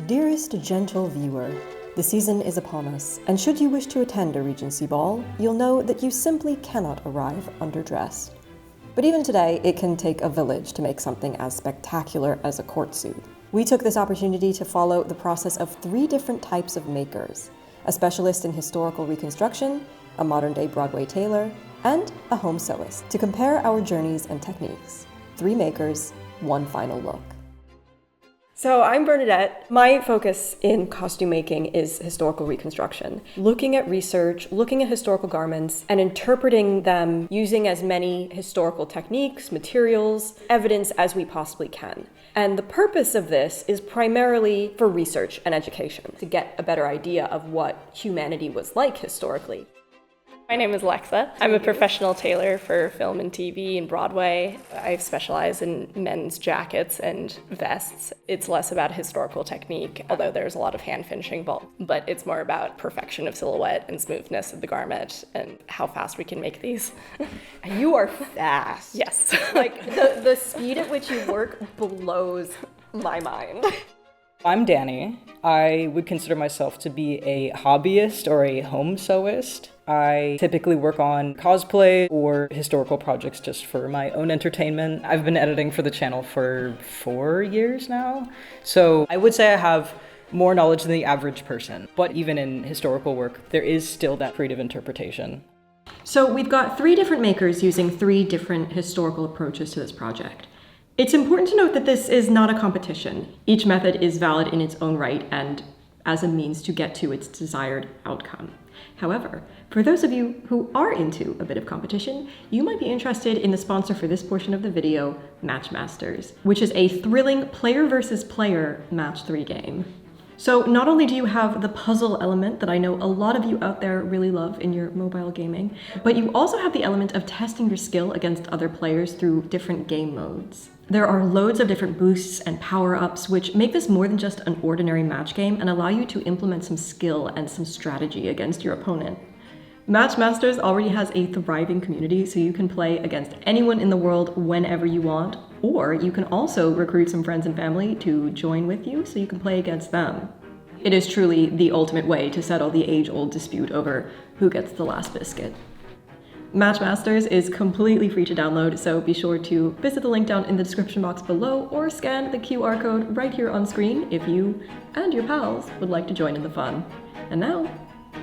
Dearest gentle viewer, the season is upon us, and should you wish to attend a Regency ball, you'll know that you simply cannot arrive underdressed. But even today, it can take a village to make something as spectacular as a court suit. We took this opportunity to follow the process of 3 different types of makers: a specialist in historical reconstruction, a modern-day Broadway tailor, and a home sewist, to compare our journeys and techniques. 3 makers, 1 final look. So I'm Bernadette. My focus in costume making is historical reconstruction, looking at research, looking at historical garments, and interpreting them using as many historical techniques, materials, evidence as we possibly can. And the purpose of this is primarily for research and education, to get a better idea of what humanity was like historically. My name is Alexa. I'm a professional tailor for film and TV and Broadway. I specialize in men's jackets and vests. It's less about historical technique, although there's a lot of hand finishing involved, but it's more about perfection of silhouette and smoothness of the garment and how fast we can make these. You are fast. Yes. Like the speed at which you work blows my mind. I'm Danny. I would consider myself to be a hobbyist or a home sewist. I typically work on cosplay or historical projects just for my own entertainment. I've been editing for the channel for 4 years now. So I would say I have more knowledge than the average person. But even in historical work, there is still that creative interpretation. So we've got 3 different makers using 3 different historical approaches to this project. It's important to note that this is not a competition. Each method is valid in its own right and as a means to get to its desired outcome. However, for those of you who are into a bit of competition, you might be interested in the sponsor for this portion of the video, Matchmasters, which is a thrilling player versus player match 3 game. So not only do you have the puzzle element that I know a lot of you out there really love in your mobile gaming, but you also have the element of testing your skill against other players through different game modes. There are loads of different boosts and power-ups which make this more than just an ordinary match game and allow you to implement some skill and some strategy against your opponent. Matchmasters already has a thriving community, so you can play against anyone in the world whenever you want, or you can also recruit some friends and family to join with you so you can play against them. It is truly the ultimate way to settle the age-old dispute over who gets the last biscuit. Matchmasters is completely free to download, so be sure to visit the link down in the description box below or scan the QR code right here on screen if you and your pals would like to join in the fun. And now,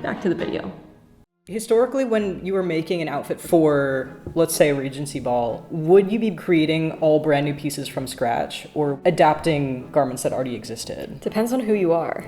back to the video. Historically, when you were making an outfit for, let's say, a Regency ball, would you be creating all brand new pieces from scratch or adapting garments that already existed? Depends on who you are.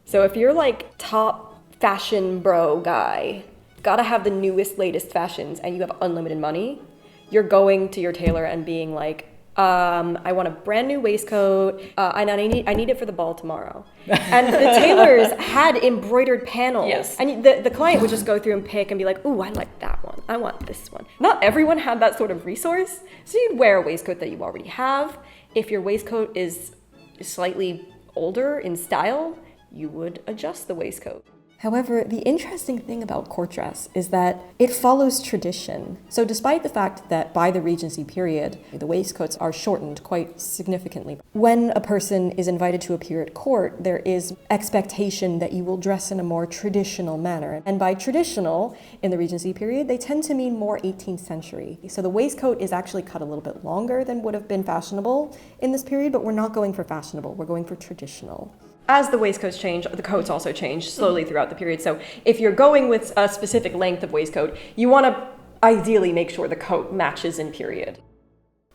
So if you're like top fashion bro guy, gotta have the newest, latest fashions, and you have unlimited money, you're going to your tailor and being like, I want a brand new waistcoat, and I need it for the ball tomorrow. And the tailors had embroidered panels, yes. And the client would just go through and pick and be like, ooh, I like that one, I want this one. Not everyone had that sort of resource, so you'd wear a waistcoat that you already have. If your waistcoat is slightly older in style, you would adjust the waistcoat. However, the interesting thing about court dress is that it follows tradition. So despite the fact that by the Regency period, the waistcoats are shortened quite significantly, when a person is invited to appear at court, there is expectation that you will dress in a more traditional manner. And by traditional, in the Regency period, they tend to mean more 18th century. So the waistcoat is actually cut a little bit longer than would have been fashionable in this period, but we're not going for fashionable, we're going for traditional. As the waistcoats change, the coats also change slowly throughout the period. So if you're going with a specific length of waistcoat, you want to ideally make sure the coat matches in period.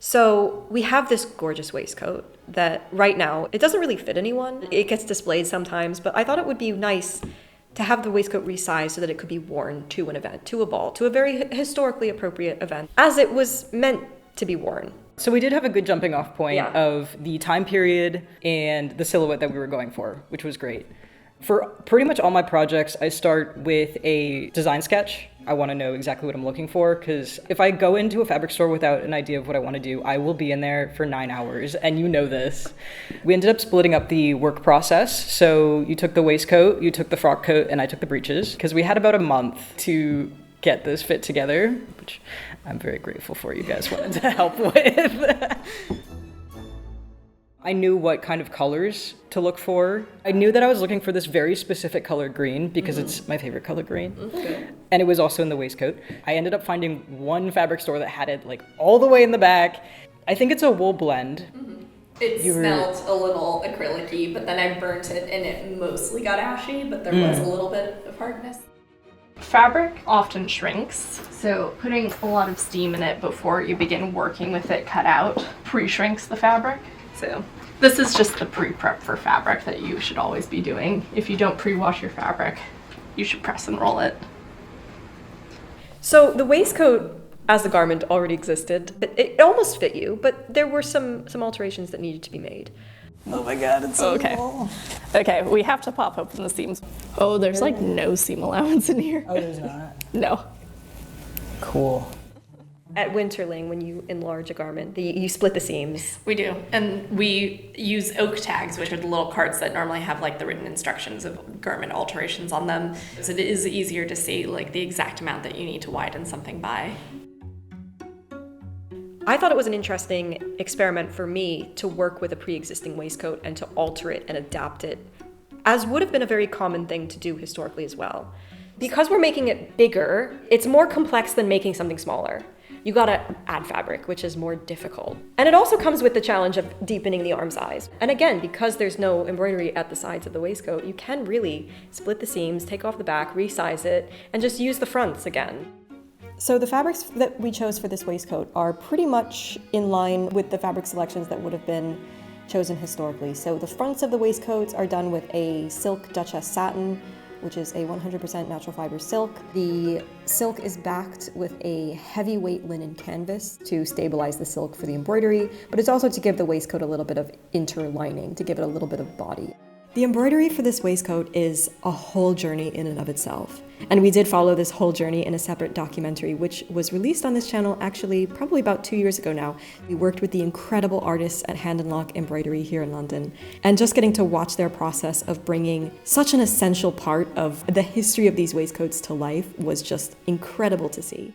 So we have this gorgeous waistcoat that right now, it doesn't really fit anyone. It gets displayed sometimes, but I thought it would be nice to have the waistcoat resized so that it could be worn to an event, to a ball, to a very historically appropriate event, as it was meant to be worn. So we did have a good jumping off point of the time period and the silhouette that we were going for, which was great. For pretty much all my projects, I start with a design sketch. I want to know exactly what I'm looking for, because if I go into a fabric store without an idea of what I want to do, I will be in there for 9 hours, and you know this. We ended up splitting up the work process. So you took the waistcoat, you took the frock coat, and I took the breeches, because we had about a month to get this fit together, which I'm very grateful for you guys wanted to help with. I knew what kind of colors to look for. I knew that I was looking for this very specific color green because it's my favorite color green. And it was also in the waistcoat. I ended up finding one fabric store that had it like all the way in the back. I think it's a wool blend. It smelled a little acrylic-y, but then I burnt it and it mostly got ashy, but there was a little bit of hardness. Fabric often shrinks, so putting a lot of steam in it before you begin working with it cut out pre-shrinks the fabric. So this is just the pre-prep for fabric that you should always be doing. If you don't pre-wash your fabric, you should press and roll it. So the waistcoat as the garment already existed. It almost fit you, but there were some alterations that needed to be made. Oh my god, it's so small. Okay, we have to pop open the seams. Oh, there's like no seam allowance in here. Oh, there's not? No. Cool. At Winterling, when you enlarge a garment, you split the seams. We do, and we use oak tags, which are the little cards that normally have like the written instructions of garment alterations on them. So it is easier to see like the exact amount that you need to widen something by. I thought it was an interesting experiment for me to work with a pre-existing waistcoat and to alter it and adapt it, as would have been a very common thing to do historically as well. Because we're making it bigger, it's more complex than making something smaller. You gotta add fabric, which is more difficult. And it also comes with the challenge of deepening the arm size. And again, because there's no embroidery at the sides of the waistcoat, you can really split the seams, take off the back, resize it, and just use the fronts again. So the fabrics that we chose for this waistcoat are pretty much in line with the fabric selections that would have been chosen historically. So the fronts of the waistcoats are done with a silk Duchess satin, which is a 100% natural fiber silk. The silk is backed with a heavyweight linen canvas to stabilize the silk for the embroidery, but it's also to give the waistcoat a little bit of interlining, to give it a little bit of body. The embroidery for this waistcoat is a whole journey in and of itself. And we did follow this whole journey in a separate documentary, which was released on this channel actually probably about 2 years ago now. We worked with the incredible artists at Hand and Lock Embroidery here in London. And just getting to watch their process of bringing such an essential part of the history of these waistcoats to life was just incredible to see.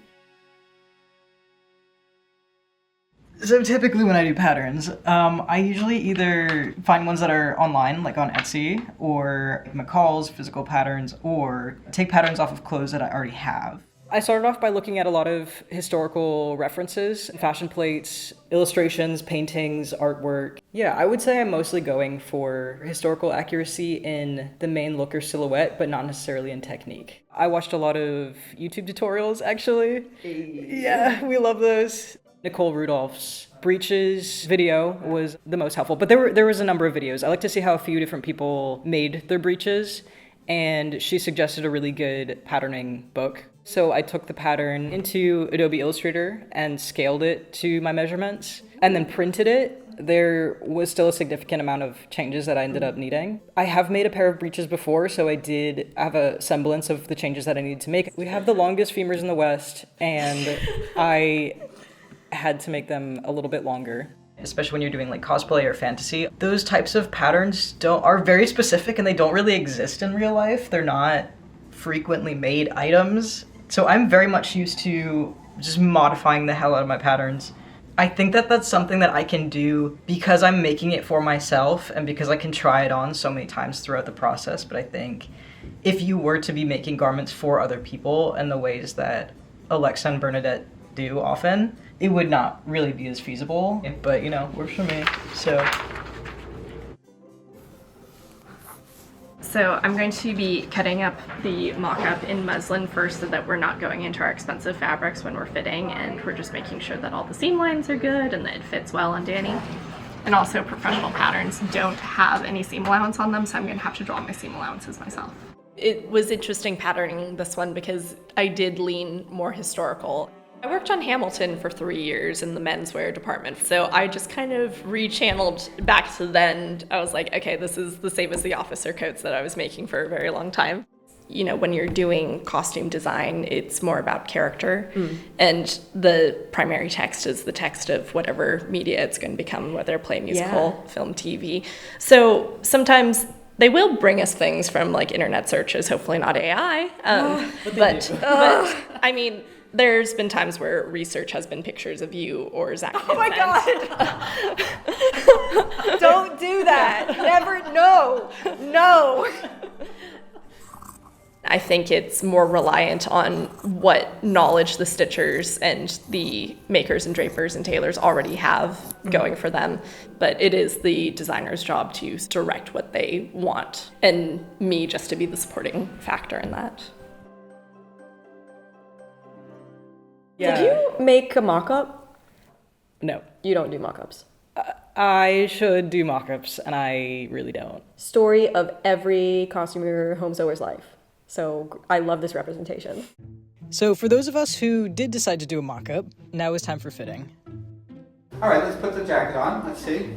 So typically when I do patterns, I usually either find ones that are online, like on Etsy, or McCall's physical patterns, or take patterns off of clothes that I already have. I started off by looking at a lot of historical references, fashion plates, illustrations, paintings, artwork. Yeah, I would say I'm mostly going for historical accuracy in the main look or silhouette, but not necessarily in technique. I watched a lot of YouTube tutorials, actually. Yeah, we love those. Nicole Rudolph's Breeches video was the most helpful, but there was a number of videos. I like to see how a few different people made their breeches, and she suggested a really good patterning book. So I took the pattern into Adobe Illustrator and scaled it to my measurements, and then printed it. There was still a significant amount of changes that I ended up needing. I have made a pair of breeches before, so I did have a semblance of the changes that I needed to make. We have the longest femurs in the West, and I had to make them a little bit longer. Especially when you're doing like cosplay or fantasy, those types of patterns are very specific and they don't really exist in real life. They're not frequently made items. So I'm very much used to just modifying the hell out of my patterns. I think that that's something that I can do because I'm making it for myself and because I can try it on so many times throughout the process. But I think if you were to be making garments for other people in the ways that Alexa and Bernadette do often, it would not really be as feasible, but you know, works for me, so. So I'm going to be cutting up the mock-up in muslin first so that we're not going into our expensive fabrics when we're fitting, and we're just making sure that all the seam lines are good and that it fits well on Danny. And also professional patterns don't have any seam allowance on them, so I'm going to have to draw my seam allowances myself. It was interesting patterning this one because I did lean more historical. I worked on Hamilton for 3 years in the menswear department, so I just kind of rechanneled back to then. I was like, okay, this is the same as the officer coats that I was making for a very long time. You know, when you're doing costume design, it's more about character, and the primary text is the text of whatever media it's going to become, whether play, musical, film, TV. So sometimes they will bring us things from like internet searches, hopefully not AI, but I mean, There's been times where research has been pictures of you or Zach. Oh my God! Don't do that. Never. No. I think it's more reliant on what knowledge the stitchers and the makers and drapers and tailors already have going for them. But it is the designer's job to direct what they want, and me just to be the supporting factor in that. Yeah. Did you make a mock-up? No. You don't do mock-ups. I should do mock-ups, and I really don't. Story of every costumer home sewer's life. So I love this representation. So for those of us who did decide to do a mock-up, now is time for fitting. All right, let's put the jacket on. Let's see.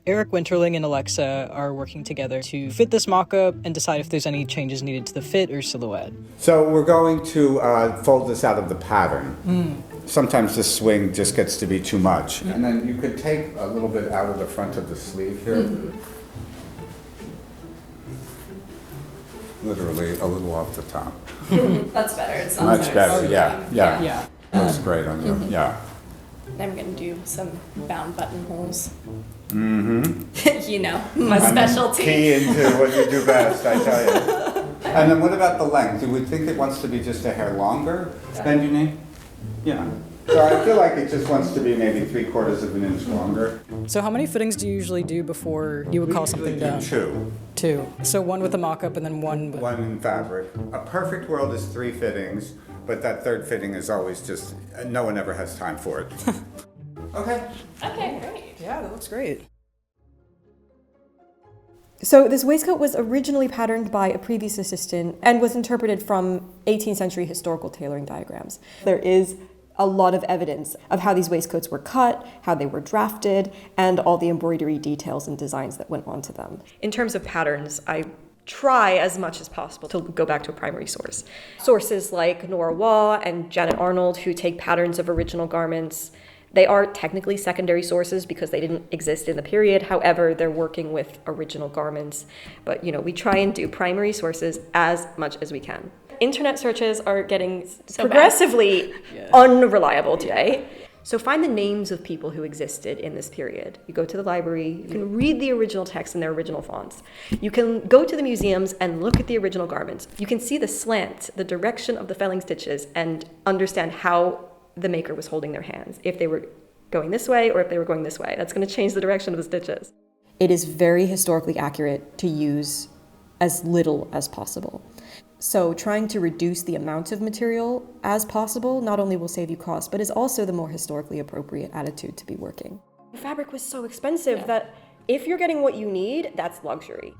Eric Winterling and Alexa are working together to fit this mock-up and decide if there's any changes needed to the fit or silhouette. So we're going to fold this out of the pattern. Sometimes the swing just gets to be too much. And then you could take a little bit out of the front of the sleeve here. Literally a little off the top. That's better. It sounds Much better, yeah. Yeah. Looks great on you, yeah. I'm going to do some bound buttonholes. You know, my specialty. Key into what you do best, I tell you. And then what about the length? Do we think it wants to be just a hair longer than you need? Yeah. So I feel like it just wants to be maybe 3/4 of an inch longer. So how many fittings do you usually do before you would call something done? Two. Two. So one with a mock-up and then one with... One in fabric. A perfect world is 3 fittings, but that third fitting is always just, no one ever has time for it. Okay. Okay, great. Yeah, that looks great. So this waistcoat was originally patterned by a previous assistant and was interpreted from 18th century historical tailoring diagrams. There is a lot of evidence of how these waistcoats were cut, how they were drafted, and all the embroidery details and designs that went onto them. In terms of patterns, I try as much as possible to go back to a primary source. Sources like Nora Waugh and Janet Arnold, who take patterns of original garments. They are technically secondary sources because they didn't exist in the period. However, they're working with original garments. But, we try and do primary sources as much as we can. Internet searches are getting progressively unreliable today. So find the names of people who existed in this period. You go to the library, you can read the original text in their original fonts. You can go to the museums and look at the original garments. You can see the slant, the direction of the felling stitches, and understand how the maker was holding their hands. If they were going this way or if they were going this way. That's going to change the direction of the stitches. It is very historically accurate to use as little as possible. So trying to reduce the amount of material as possible not only will save you cost, but is also the more historically appropriate attitude to be working. Fabric was so expensive that if you're getting what you need, that's luxury.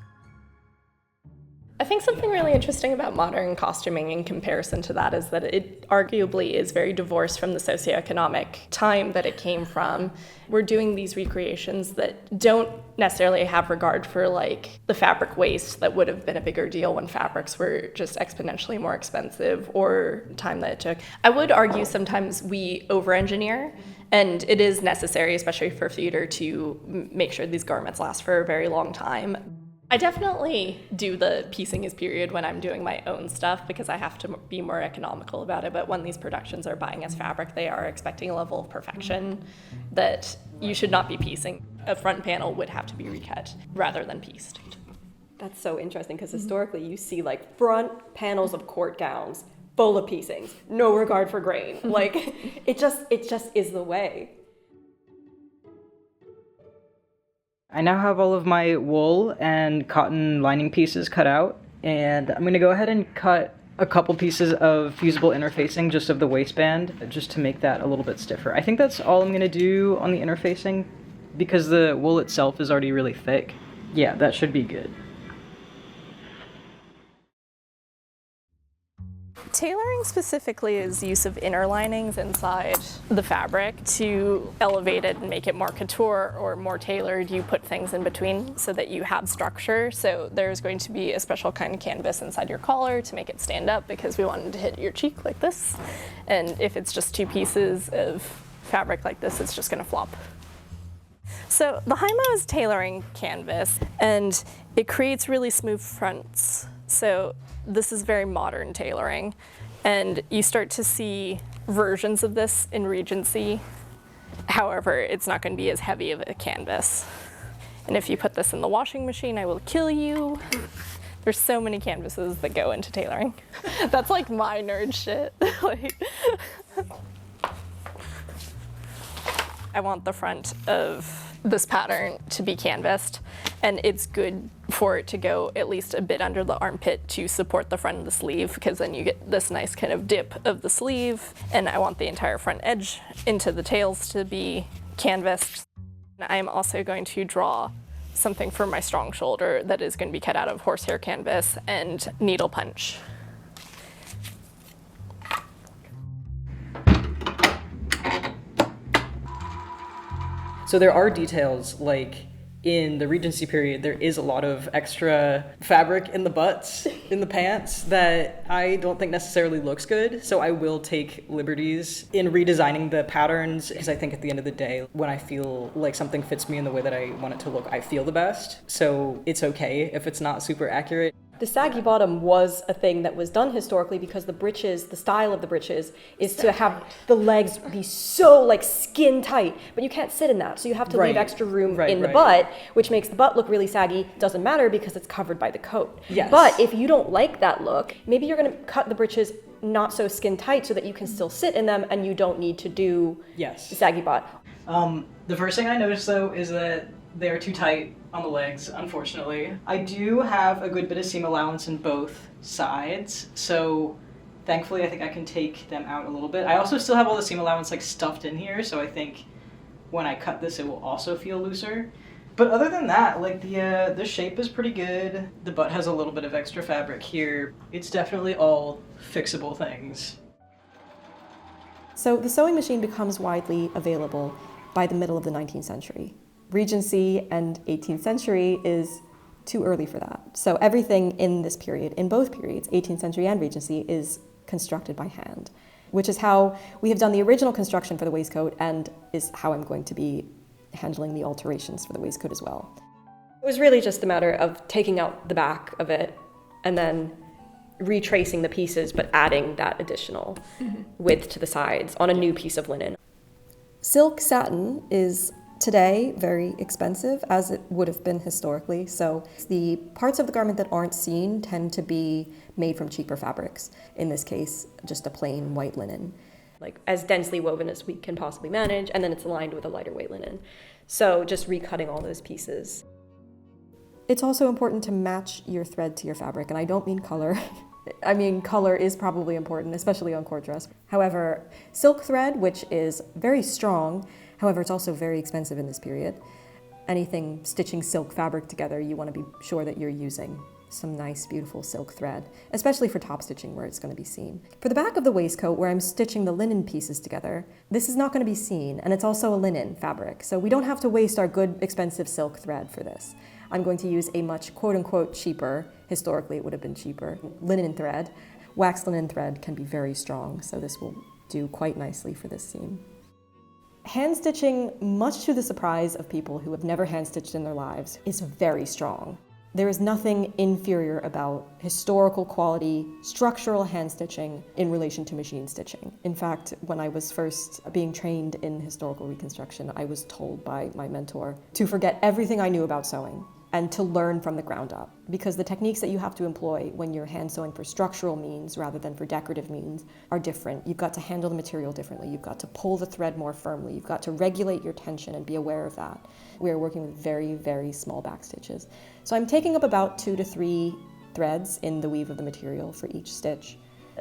I think something really interesting about modern costuming in comparison to that is that it arguably is very divorced from the socioeconomic time that it came from. We're doing these recreations that don't necessarily have regard for the fabric waste that would have been a bigger deal when fabrics were just exponentially more expensive, or time that it took. I would argue sometimes we over-engineer, and it is necessary, especially for theater, to make sure these garments last for a very long time. I definitely do the piecing as period when I'm doing my own stuff because I have to be more economical about it. But when these productions are buying as fabric, they are expecting a level of perfection that you should not be piecing. A front panel would have to be recut rather than pieced. That's so interesting because historically you see front panels of court gowns full of piecings, no regard for grain. It just is the way. I now have all of my wool and cotton lining pieces cut out, and I'm going to go ahead and cut a couple pieces of fusible interfacing just of the waistband, just to make that a little bit stiffer. I think that's all I'm going to do on the interfacing, because the wool itself is already really thick. Yeah, that should be good. Tailoring specifically is use of interlinings inside the fabric to elevate it and make it more couture or more tailored. You put things in between so that you have structure. So there's going to be a special kind of canvas inside your collar to make it stand up because we wanted to hit your cheek like this. And if it's just 2 pieces of fabric like this, it's just going to flop. So the Hymo is tailoring canvas, and it creates really smooth fronts. So this is very modern tailoring. And you start to see versions of this in Regency. However, it's not going to be as heavy of a canvas. And if you put this in the washing machine, I will kill you. There's so many canvases that go into tailoring. That's like my nerd shit. Like, I want the front of this pattern to be canvassed, and it's good for it to go at least a bit under the armpit to support the front of the sleeve, because then you get this nice kind of dip of the sleeve. And I want the entire front edge into the tails to be canvassed. I'm also going to draw something for my strong shoulder that is going to be cut out of horsehair canvas and needle punch. So there are details, like in the Regency period, there is a lot of extra fabric in the butts, in the pants, that I don't think necessarily looks good. So I will take liberties in redesigning the patterns, because I think at the end of the day, when I feel like something fits me in the way that I want it to look, I feel the best. So it's okay if it's not super accurate. The saggy bottom was a thing that was done historically because the breeches, the style of the breeches is to have the legs be so like skin tight, but you can't sit in that. So you have to leave extra room in the butt, which makes the butt look really saggy. Doesn't matter because it's covered by the coat. Yes. But if you don't like that look, maybe you're gonna cut the breeches not so skin tight so that you can still sit in them and you don't need to do the saggy butt. The first thing I noticed though is that they're too tight on the legs, unfortunately. I do have a good bit of seam allowance in both sides, so thankfully I think I can take them out a little bit. I also still have all the seam allowance like stuffed in here, so I think when I cut this it will also feel looser. But other than that, like the shape is pretty good. The butt has a little bit of extra fabric here. It's definitely all fixable things. So the sewing machine becomes widely available by the middle of the 19th century. Regency and 18th century is too early for that. So everything in this period, in both periods, 18th century and Regency, is constructed by hand, which is how we have done the original construction for the waistcoat and is how I'm going to be handling the alterations for the waistcoat as well. It was really just a matter of taking out the back of it and then retracing the pieces, but adding that additional width to the sides on a new piece of linen. Silk satin is today very expensive, as it would have been historically. So the parts of the garment that aren't seen tend to be made from cheaper fabrics. In this case, just a plain white linen, like as densely woven as we can possibly manage, and then it's lined with a lighter weight linen. So just recutting all those pieces. It's also important to match your thread to your fabric, and I don't mean color. I mean, color is probably important, especially on court dress. However, silk thread, which is very strong, however, it's also very expensive in this period. Anything stitching silk fabric together, you want to be sure that you're using some nice, beautiful silk thread, especially for top stitching where it's going to be seen. For the back of the waistcoat, where I'm stitching the linen pieces together, this is not going to be seen, and it's also a linen fabric, so we don't have to waste our good, expensive silk thread for this. I'm going to use a much quote-unquote cheaper, historically it would have been cheaper, linen thread. Waxed linen thread can be very strong, so this will do quite nicely for this seam. Hand stitching, much to the surprise of people who have never hand stitched in their lives, is very strong. There is nothing inferior about historical quality, structural hand stitching in relation to machine stitching. In fact, when I was first being trained in historical reconstruction, I was told by my mentor to forget everything I knew about sewing and to learn from the ground up, because the techniques that you have to employ when you're hand sewing for structural means rather than for decorative means are different. You've got to handle the material differently. You've got to pull the thread more firmly. You've got to regulate your tension and be aware of that. We are working with very, very small back stitches. So I'm taking up about 2 to 3 threads in the weave of the material for each stitch.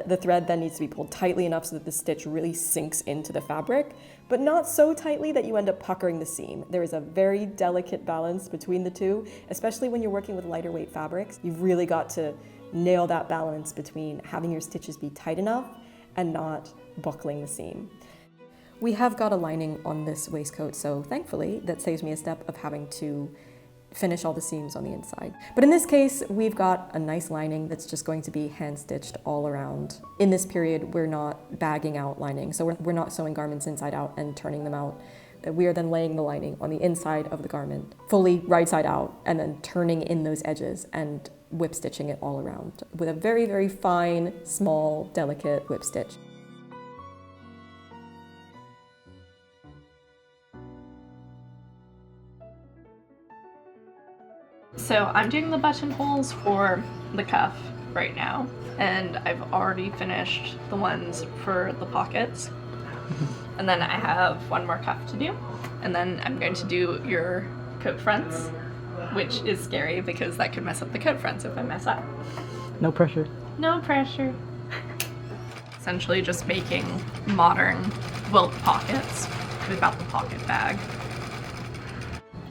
The thread then needs to be pulled tightly enough so that the stitch really sinks into the fabric, but not so tightly that you end up puckering the seam. There is a very delicate balance between the two, especially when you're working with lighter weight fabrics. You've really got to nail that balance between having your stitches be tight enough and not buckling the seam. We have got a lining on this waistcoat, so thankfully that saves me a step of having to finish all the seams on the inside. But in this case, we've got a nice lining that's just going to be hand stitched all around. In this period, we're not bagging out lining, so we're not sewing garments inside out and turning them out. We are then laying the lining on the inside of the garment, fully right side out, and then turning in those edges and whip stitching it all around with a very, very fine, small, delicate whip stitch. So I'm doing the buttonholes for the cuff right now, and I've already finished the ones for the pockets. And then I have one more cuff to do, and then I'm going to do your coat fronts, which is scary because that could mess up the coat fronts if I mess up. No pressure. No pressure. Essentially just making modern Welt Pockets without the pocket bag.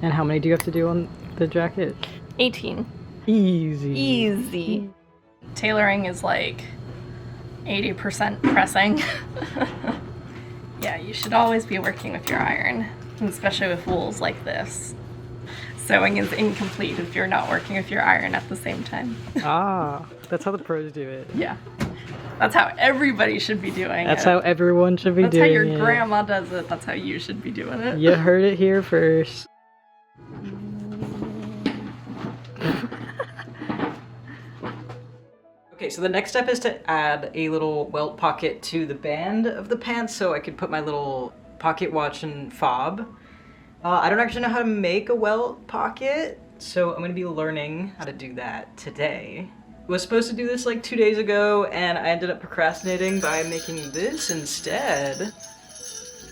And how many do you have to do on the jacket? 18. Easy. Easy. Tailoring is like 80% pressing. Yeah, you should always be working with your iron, especially with wools like this. Sewing is incomplete if you're not working with your iron at the same time. Ah, that's how the pros do it. Yeah. That's how everybody should be doing That's it. how everyone should be That's doing it. how your grandma does it. That's how you should be doing it. You heard it here first. Okay, so the next step is to add a little welt pocket to the band of the pants so I could put my little pocket watch and fob. I don't actually know how to make a welt pocket, so I'm going to be learning how to do that today. I was supposed to do this like 2 days ago, and I ended up procrastinating by making this instead.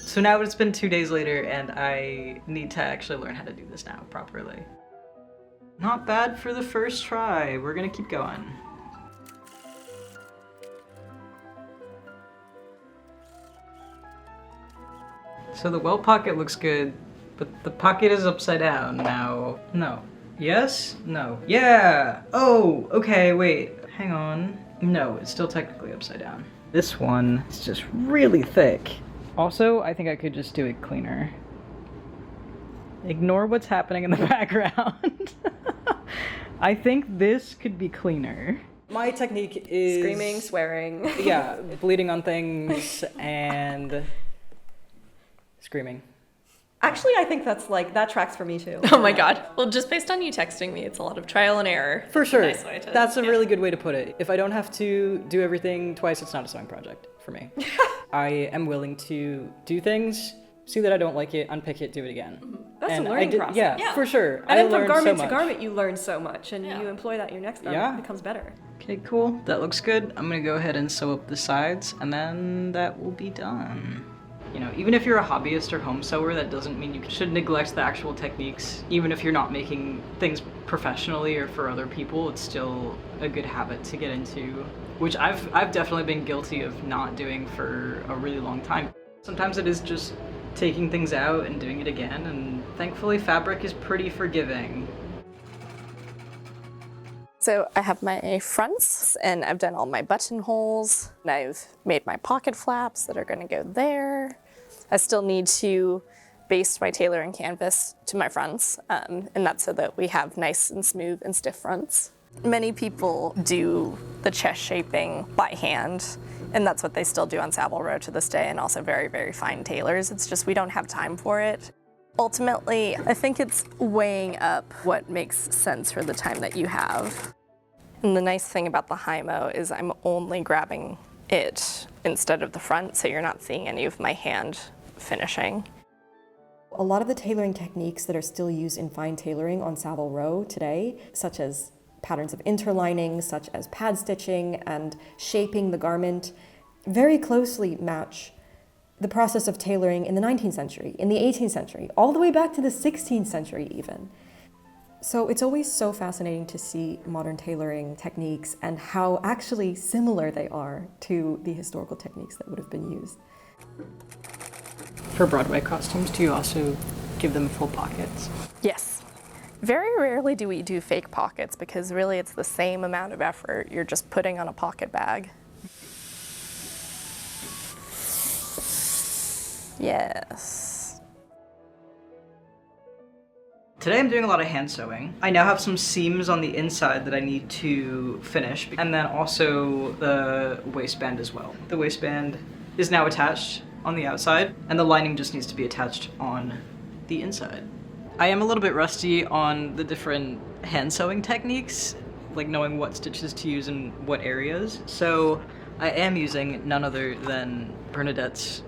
So now it's been 2 days later, and I need to actually learn how to do this now properly. Not bad for the first try. We're going to keep going. So the welt pocket looks good, but the pocket is upside down now. No. Yes? No. Yeah! Oh, okay, wait. Hang on. No, it's still technically upside down. This one is just really thick. Also, I think I could just do it cleaner. Ignore what's happening in the background. I think this could be cleaner. My technique is... Screaming, swearing. Yeah, bleeding on things and... screaming. Actually, I think that tracks for me too. Oh my god. Well, just based on you texting me, it's a lot of trial and error. For sure. Nice way to- That's a yeah. really good way to put it. If I don't have to do everything twice, it's not a sewing project for me. I am willing to do things, see that I don't like it, unpick it, do it again. That's And a I learning did- process. Yeah, for sure. And I then from learned garment so to much. garment, you learn so much, and Yeah. you employ that in your next garment. Yeah. It becomes better. Okay, cool. That looks good. I'm gonna go ahead and sew up the sides, and then that will be done. You know, even if you're a hobbyist or home sewer, that doesn't mean you should neglect the actual techniques. Even if you're not making things professionally or for other people, it's still a good habit to get into, which I've definitely been guilty of not doing for a really long time. Sometimes it is just taking things out and doing it again, and thankfully fabric is pretty forgiving. So I have my fronts, and I've done all my buttonholes, and I've made my pocket flaps that are going to go there. I still need to baste my tailoring canvas to my fronts, and that's so that we have nice and smooth and stiff fronts. Many people do the chest shaping by hand, and that's what they still do on Savile Row to this day, and also very, very fine tailors. It's just we don't have time for it. Ultimately, I think it's weighing up what makes sense for the time that you have. And the nice thing about the Hymo is I'm only grabbing it instead of the front, so you're not seeing any of my hand finishing. A lot of the tailoring techniques that are still used in fine tailoring on Savile Row today, such as patterns of interlining, such as pad stitching and shaping the garment, very closely match the process of tailoring in the 19th century, in the 18th century, all the way back to the 16th century even. So it's always so fascinating to see modern tailoring techniques and how actually similar they are to the historical techniques that would have been used. For Broadway costumes, do you also give them full pockets? Yes. Very rarely do we do fake pockets because really it's the same amount of effort you're just putting on a pocket bag. Yes. Today I'm doing a lot of hand sewing. I now have some seams on the inside that I need to finish, and then also the waistband as well. The waistband is now attached on the outside, and the lining just needs to be attached on the inside. I am a little bit rusty on the different hand sewing techniques. like knowing what stitches to use in what areas. So I am using none other than Bernadette's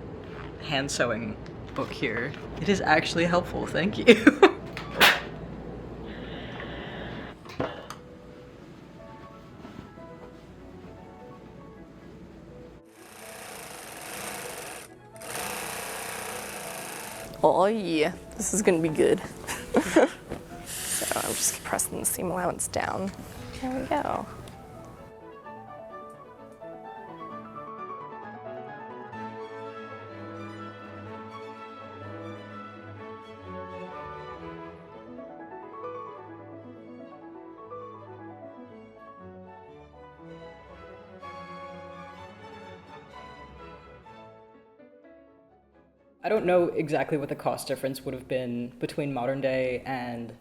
hand sewing book here. It is actually helpful, thank you. Oh yeah, this is gonna be good. So I'm just pressing the seam allowance down. There we go. I don't know exactly what the cost difference would have been between modern day and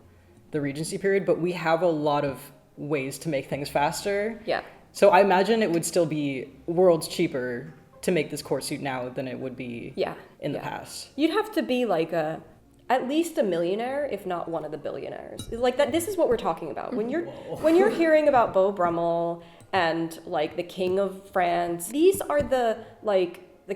the Regency period, but we have a lot of ways to make things faster. Yeah. So I imagine it would still be worlds cheaper to make this core suit now than it would be in the past. You'd have to be like at least a millionaire, if not one of the billionaires. Like that. This is what we're talking about. When you're hearing about Beau Brummel and like the King of France, these are the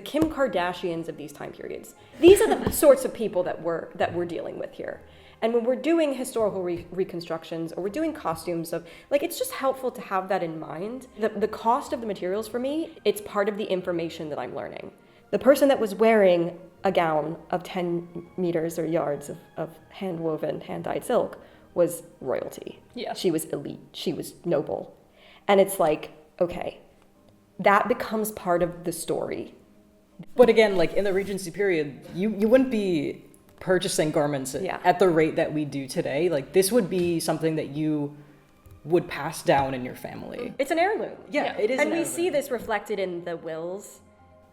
Kim Kardashians of these time periods. These are the sorts of people that we're dealing with here. And when we're doing historical reconstructions or we're doing costumes of, like, it's just helpful to have that in mind. The cost of the materials for me, it's part of the information that I'm learning. The person that was wearing a gown of 10 meters or yards of hand-woven, hand-dyed silk was royalty. Yeah. She was elite. She was noble. And it's like, okay, that becomes part of the story. But again, like in the Regency period, you wouldn't be purchasing garments at the rate that we do today. Like this would be something that you would pass down in your family. It's an heirloom. Yeah, it is. And we see this reflected in the wills.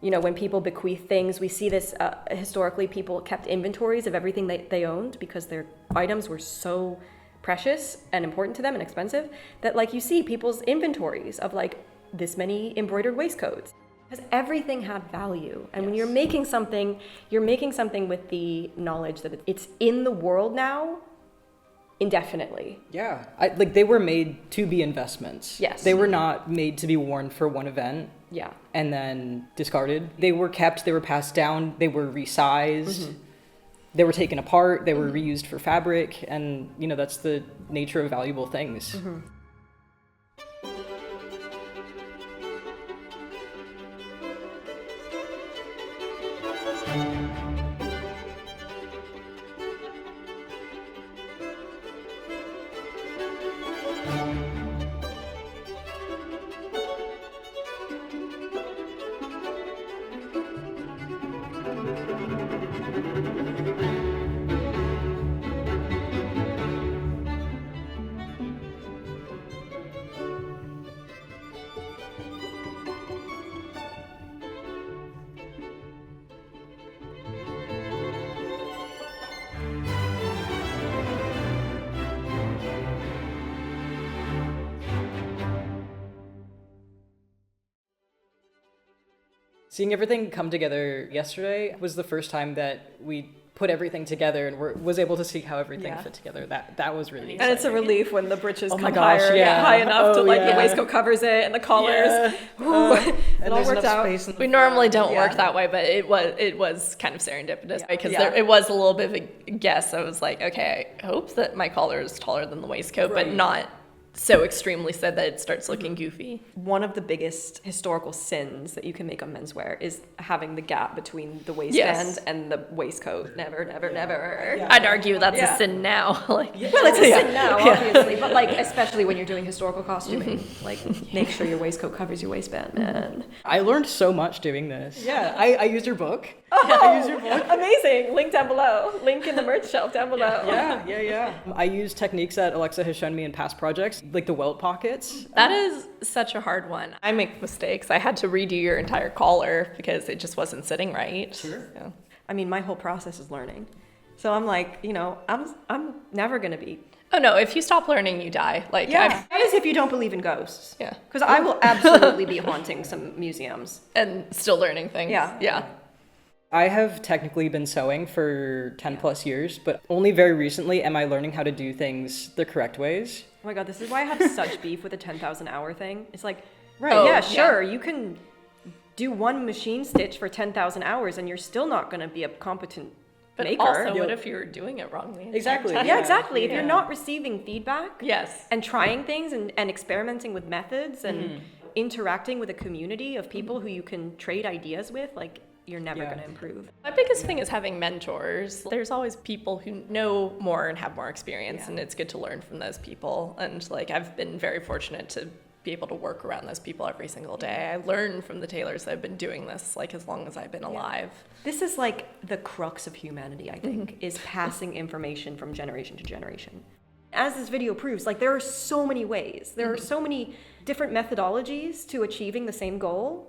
You know, when people bequeath things, we see this historically. People kept inventories of everything they owned because their items were so precious and important to them and expensive that, like, you see people's inventories of like this many embroidered waistcoats. Because everything had value. And when you're making something with the knowledge that it's in the world now indefinitely. Yeah, like they were made to be investments. Yes. They were not made to be worn for one event. Yeah. And then discarded. They were kept, they were passed down, they were resized, they were taken apart, they were reused for fabric, and you know, that's the nature of valuable things. Seeing everything come together yesterday was the first time that we put everything together and was able to see how everything fit together. That was really exciting. And it's a relief when the breeches come gosh, high enough to the waistcoat covers it and the collars. It all worked out. We normally don't work that way, but it was kind of serendipitous because it was a little bit of a guess. I was like, okay, I hope that my collar is taller than the waistcoat, but not so extremely so that it starts looking goofy. One of the biggest historical sins that you can make on menswear is having the gap between the waistband and the waistcoat. Never. I'd argue that's a sin now. Well, it's a sin now, obviously, but like especially when you're doing historical costuming, like make sure your waistcoat covers your waistband. Man, I learned so much doing this. Yeah, I used your book. I used your book. Amazing. Link down below. Link in the merch shelf down below. Yeah. I use techniques that Alexa has shown me in past projects, like the Welt Pockets. That is such a hard one. I make mistakes. I had to redo your entire collar because it just wasn't sitting right. Sure. Yeah. I mean, my whole process is learning. So I'm like, you know, I'm never gonna be. Oh no, if you stop learning, you die. Like, that is if you don't believe in ghosts. Yeah. Because I will absolutely be haunting some museums. And still learning things. Yeah. I have technically been sewing for 10 plus years, but only very recently am I learning how to do things the correct ways. Oh my god, this is why I have such beef with the 10,000 hour thing. It's like, right, Oh, yeah, yeah. sure, you can do one machine stitch for 10,000 hours and you're still not going to be a competent But maker. also, what if you're doing it wrongly? Exactly. Yeah, exactly. If you're Yeah. not receiving feedback Yes. and trying things and experimenting with methods and interacting with a community of people who you can trade ideas with, like, you're never Yeah. going to improve. My biggest thing is having mentors. There's always people who know more and have more experience, and it's good to learn from those people. And like, I've been very fortunate to be able to work around those people every single day. I learn from the tailors that have been doing this like as long as I've been alive. This is like the crux of humanity, I think, is passing information from generation to generation. As this video proves, like, there are so many ways. There are so many different methodologies to achieving the same goal.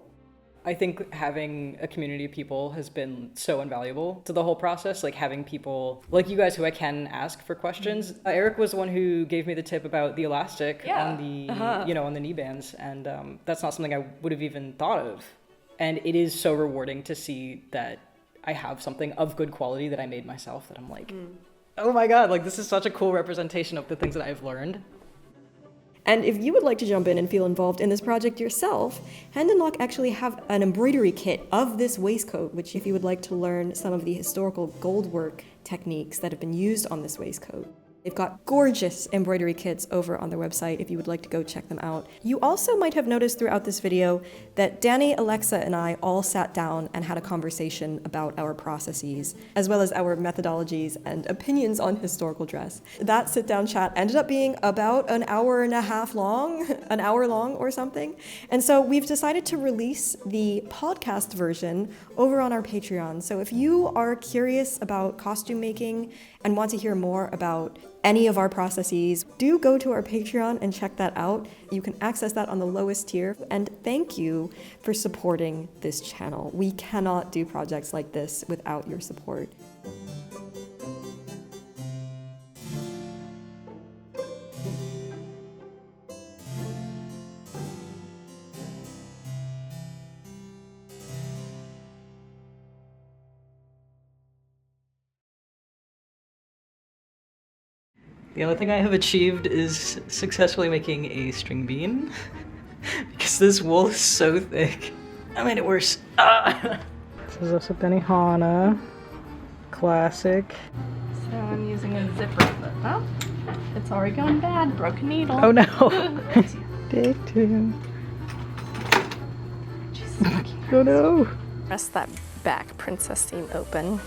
I think having a community of people has been so invaluable to the whole process. Like having people like you guys who I can ask for questions. Eric was the one who gave me the tip about the elastic on the on the knee bands, and that's not something I would have even thought of. And it is so rewarding to see that I have something of good quality that I made myself. That I'm like, oh my god, like this is such a cool representation of the things that I've learned. And if you would like to jump in and feel involved in this project yourself, Hand and Lock actually have an embroidery kit of this waistcoat, which if you would like to learn some of the historical goldwork techniques that have been used on this waistcoat. They've got gorgeous embroidery kits over on their website if you would like to go check them out. You also might have noticed throughout this video that Danny, Alexa, and I all sat down and had a conversation about our processes, as well as our methodologies and opinions on historical dress. That sit-down chat ended up being about an hour and a half long, an hour long or something. And so we've decided to release the podcast version over on our Patreon. So if you are curious about costume making and want to hear more about any of our processes, do go to our Patreon and check that out. You can access that on the lowest tier. And thank you for supporting this channel. We cannot do projects like this without your support. The only thing I have achieved is successfully making a string bean because this wool is so thick. I made it worse. This is also Benihana, classic. So I'm using a zipper, but oh, it's already gone bad. Broken needle. Oh no. Dig two. Oh no. Press that back princess seam open.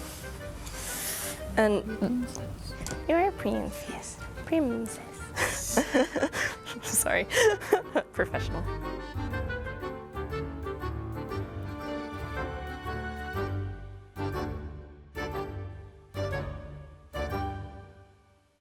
And you're a princess. Princess. Sorry. Professional.